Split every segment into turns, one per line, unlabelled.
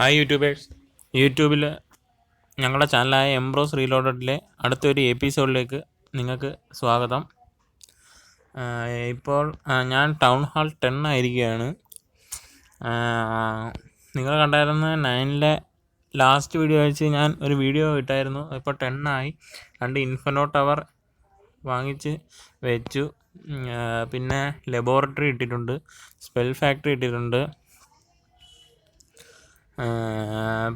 Hi YouTubers. യൂട്യൂബിൽ ഞങ്ങളുടെ ചാനലായ എംബ്രോസ് റീലോഡഡിലെ അടുത്തൊരു എപ്പിസോഡിലേക്ക് നിങ്ങൾക്ക് സ്വാഗതം. ഇപ്പോൾ ഞാൻ ടൗൺ ഹാൾ 10 ആയിരിക്കുകയാണ്. നിങ്ങൾ കണ്ടായിരുന്ന 9-ലെ ലാസ്റ്റ് വീഡിയോ വെച്ച് ഞാൻ ഒരു വീഡിയോ ഇട്ടായിരുന്നു. ഇപ്പോൾ 10 ആയി. 2 ഇൻഫിനോ ടവർ വാങ്ങിച്ച് വെച്ചു. പിന്നെ ലബോറട്ടറി ഇട്ടിട്ടുണ്ട്, സ്പെൽ ഫാക്ടറി ഇട്ടിട്ടുണ്ട്.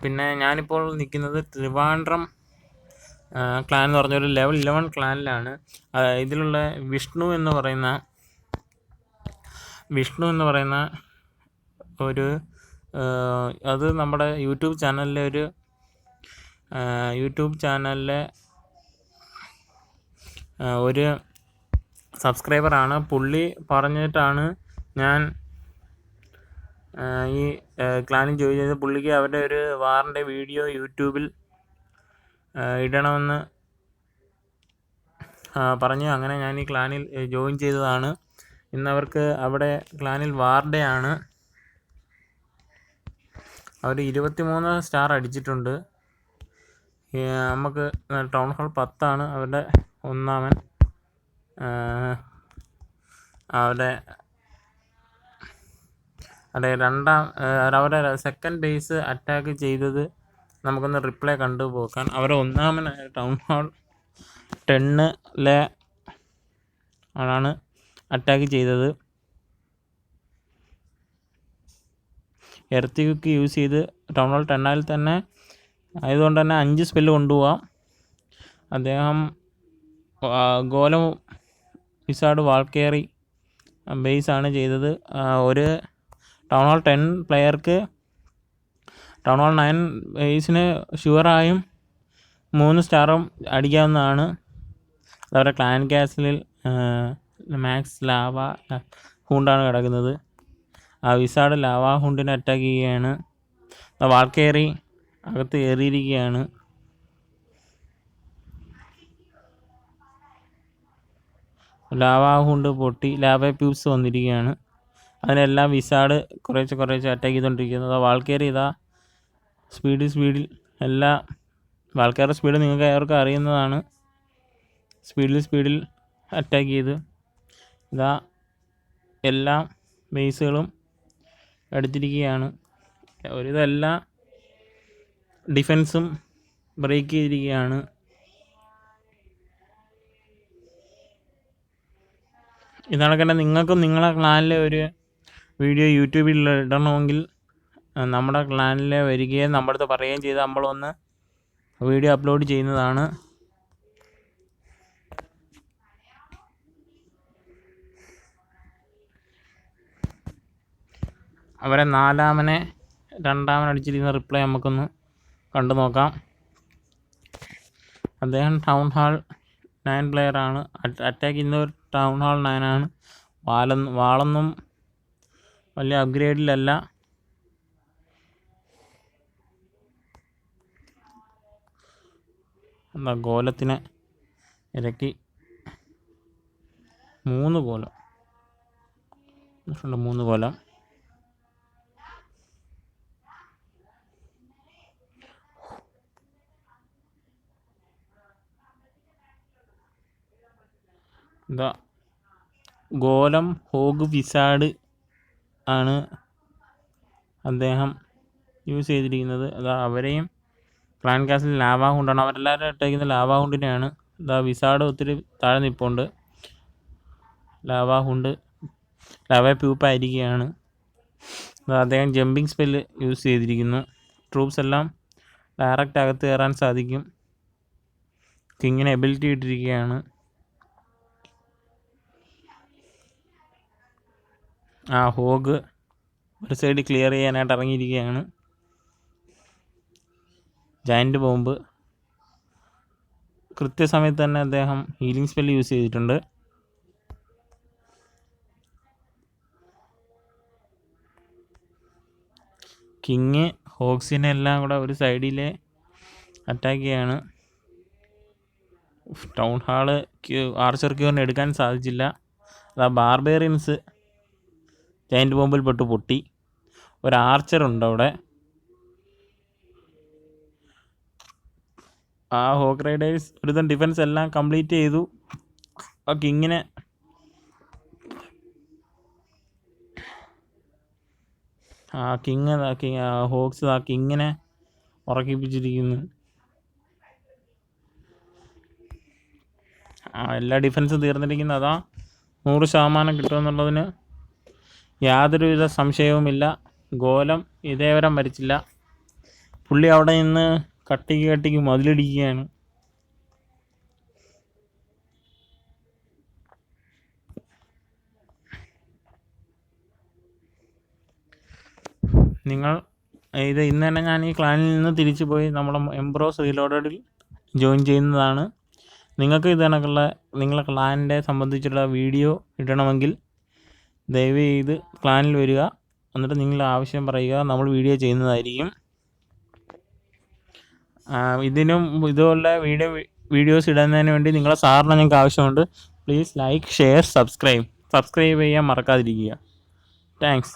പിന്നെ ഞാനിപ്പോൾ നിൽക്കുന്നത് ട്രിവാൻഡ്രം ക്ലാൻ എന്ന് പറഞ്ഞൊരു ലെവൽ 11 ക്ലാനിലാണ്. ഇതിലുള്ള വിഷ്ണു എന്ന് പറയുന്ന ഒരു അത് നമ്മുടെ യൂട്യൂബ് ചാനലിലെ ഒരു സബ്സ്ക്രൈബറാണ്. പുള്ളി പറഞ്ഞിട്ടാണ് ഞാൻ ഈ ക്ലാനിൽ ജോയിൻ ചെയ്ത്. പുള്ളിക്ക് അവരുടെ ഒരു വാറിൻ്റെ വീഡിയോ യൂട്യൂബിൽ ഇടണമെന്ന് പറഞ്ഞു. അങ്ങനെ ഞാൻ ഈ ക്ലാനിൽ ജോയിൻ ചെയ്തതാണ്. ഇന്നവർക്ക് അവിടെ ക്ലാനിൽ വാർ ഡേ ആണ്. അവർ 23 സ്റ്റാർ അടിച്ചിട്ടുണ്ട്. നമുക്ക് ടൗൺ ഹാൾ 10 അവരുടെ ഒന്നാമൻ. അവരുടെ സെക്കൻഡ് ബേസ് അറ്റാക്ക് ചെയ്തത് നമുക്കൊന്ന് റിപ്ലൈ കണ്ടുപോക്കാൻ. അവരുടെ ഒന്നാമൻ ടൗൺ ഹാൾ 10-ലെ ആണ് അറ്റാക്ക് ചെയ്തത്. എർത്ത് ക്വിക്ക് യൂസ് ചെയ്ത് ടൗൺ ഹാൾ 10 തന്നെ ആയതുകൊണ്ട് തന്നെ 5 സ്പെല്ല് കൊണ്ടുപോകാം. അദ്ദേഹം ഗോലം വിസാർഡ് വാൾക്കേറി ബേസാണ് ചെയ്തത്. ഒരു ടൗൺ ഹാൾ 10 പ്ലെയർക്ക് ടൗൺ ഹാൾ 9 ബേസിന് ഷുവറായും 3 സ്റ്റാറും അടിക്കാവുന്നതാണ്. അതവരുടെ ക്ലാൻ കാസിലിൽ മാക്സ് ലാവ ഹൂണ്ടാണ് കിടക്കുന്നത്. ആ വിസാർഡ് ലാവ ഹൂണ്ടിനെ അറ്റാക്ക് ചെയ്യുകയാണ്. വാൾക്കേറി അകത്ത് കയറിയിരിക്കുകയാണ്. ലാവ ഹൂണ്ട് പൊട്ടി ലാവ പ്യൂബ്സ് വന്നിരിക്കുകയാണ്. അതിനെല്ലാം വിസാർഡ് കുറേശ്ശെ അറ്റാക്ക് ചെയ്തുകൊണ്ടിരിക്കുന്നത്. വാൾക്കേറി സ്പീഡിൽ എല്ലാ വാൾക്കേറിയുടെ സ്പീഡ് നിങ്ങൾക്ക് ഏവർക്കും അറിയുന്നതാണ്. സ്പീഡിൽ അറ്റാക്ക് ചെയ്ത് എല്ലാ ബേസുകളും എടുത്തിരിക്കുകയാണ്. എല്ലാ ഡിഫൻസും ബ്രേക്ക് ചെയ്തിരിക്കുകയാണ്. ഇതാണ് കണ്ട. നിങ്ങൾക്കും നിങ്ങളെ ക്ലാനിലെ ഒരു വീഡിയോ യൂട്യൂബിൽ ഇടണമെങ്കിൽ നമ്മുടെ ക്ലാനിൽ വരികയും നമ്മുടെ അടുത്ത് പറയുകയും ചെയ്ത് നമ്മളൊന്ന് വീഡിയോ അപ്ലോഡ് ചെയ്യുന്നതാണ്. അവരെ 4-മനെ 2-മൻ അടിച്ചിരിക്കുന്ന റിപ്ലൈ നമുക്കൊന്ന് കണ്ടു നോക്കാം. അദ്ദേഹം ടൗൺ ഹാൾ 9 പ്ലെയറാണ്. അറ്റാക്ക് ചെയ്യുന്നത് ടൗൺ ഹാൾ 9 ആണ്. വാളൊന്നും വലിയ അപ്ഗ്രേഡിലല്ല. ഗോലത്തിനെ ഇറക്കി 3 ഗോലം. ഗോലം ഹോഗ് വിസാർഡ് ആണ് അദ്ദേഹം യൂസ് ചെയ്തിരിക്കുന്നത്. അവരെയും ക്ലാൻ കാസിൽ ലാവ ഹുണ്ടാണ്. അവരെല്ലാവരും ഇട്ടേക്കുന്നത് ലാവ ഹുണ്ടിനെയാണ്. വിസാർഡ് ഒത്തിരി താഴെ നിൽപ്പുണ്ട്. ലാവ പ്യൂപ്പായിരിക്കുകയാണ്. അദ്ദേഹം ജമ്പിങ് സ്പെല്ല് യൂസ് ചെയ്തിരിക്കുന്നു. ട്രൂപ്സ് എല്ലാം ഡയറക്റ്റ് അകത്ത് കയറാൻ സാധിക്കും. കിങ്ങിന് എബിലിറ്റി ഇട്ടിരിക്കുകയാണ്. ഹോഗ് ഒരു സൈഡ് ക്ലിയർ ചെയ്യാനായിട്ട് ഇറങ്ങിയിരിക്കുകയാണ്. ജയൻറ്റ് ബോംബ് കൃത്യസമയത്ത് തന്നെ അദ്ദേഹം ഹീലിംഗ് സ്പെല്ല് യൂസ് ചെയ്തിട്ടുണ്ട്. കിങ് ഹോഗ്സിനെ എല്ലാം കൂടെ ഒരു സൈഡിലെ അറ്റാക്ക് ചെയ്യാണ്. ടൗൺ ഹാള് ആർച്ചർ ക്യൂറിന് എടുക്കാൻ സാധിച്ചില്ല. ബാർബേറിയൻസ് ജയൻറ്റ് ബോംബിൽ പൊട്ടി. ഒരു ആർച്ചറുണ്ട് അവിടെ. ആ ഹോക്ക് റൈഡേഴ്സ് ഒരുത്തൻ ഡിഫൻസ് എല്ലാം കംപ്ലീറ്റ് ചെയ്തു. ആ കിങ്ങിനെ ഹോക്സ് ആ കിങ്ങിനെ ഉറക്കിപ്പിച്ചിരിക്കുന്നു. എല്ലാ ഡിഫൻസും തീർന്നിരിക്കുന്നു. അതാ 100% കിട്ടുമെന്നുള്ളതിന് യാതൊരുവിധ സംശയവുമില്ല. ഗോലം ഇതേവരെ മരിച്ചില്ല. പുള്ളി അവിടെ നിന്ന് കട്ടിക്ക് മതിലിടിക്കുകയാണ്. നിങ്ങൾ ഇന്ന് തന്നെ ഞാൻ ഈ ക്ലാനിൽ നിന്ന് തിരിച്ചു പോയി നമ്മുടെ എംബ്രോസ് റീലോഡഡിൽ ജോയിൻ ചെയ്യുന്നതാണ്. നിങ്ങൾക്ക് ഇത് കണക്കുള്ള നിങ്ങളെ ക്ലാനിൻ്റെ സംബന്ധിച്ചുള്ള വീഡിയോ ഇടണമെങ്കിൽ ദയവ് ചെയ്ത് ക്ലാനിൽ വരിക. എന്നിട്ട് നിങ്ങൾ ആവശ്യം പറയുക, നമ്മൾ വീഡിയോ ചെയ്യുന്നതായിരിക്കും. ഇതിനും ഇതുപോലുള്ള വീഡിയോസ് ഇടുന്നതിന് വേണ്ടി നിങ്ങളെ സാറിന് ഞങ്ങൾക്ക് ആവശ്യമുണ്ട്. പ്ലീസ് ലൈക്ക്, ഷെയർ, സബ്സ്ക്രൈബ് ചെയ്യാൻ മറക്കാതിരിക്കുക. താങ്ക്സ്.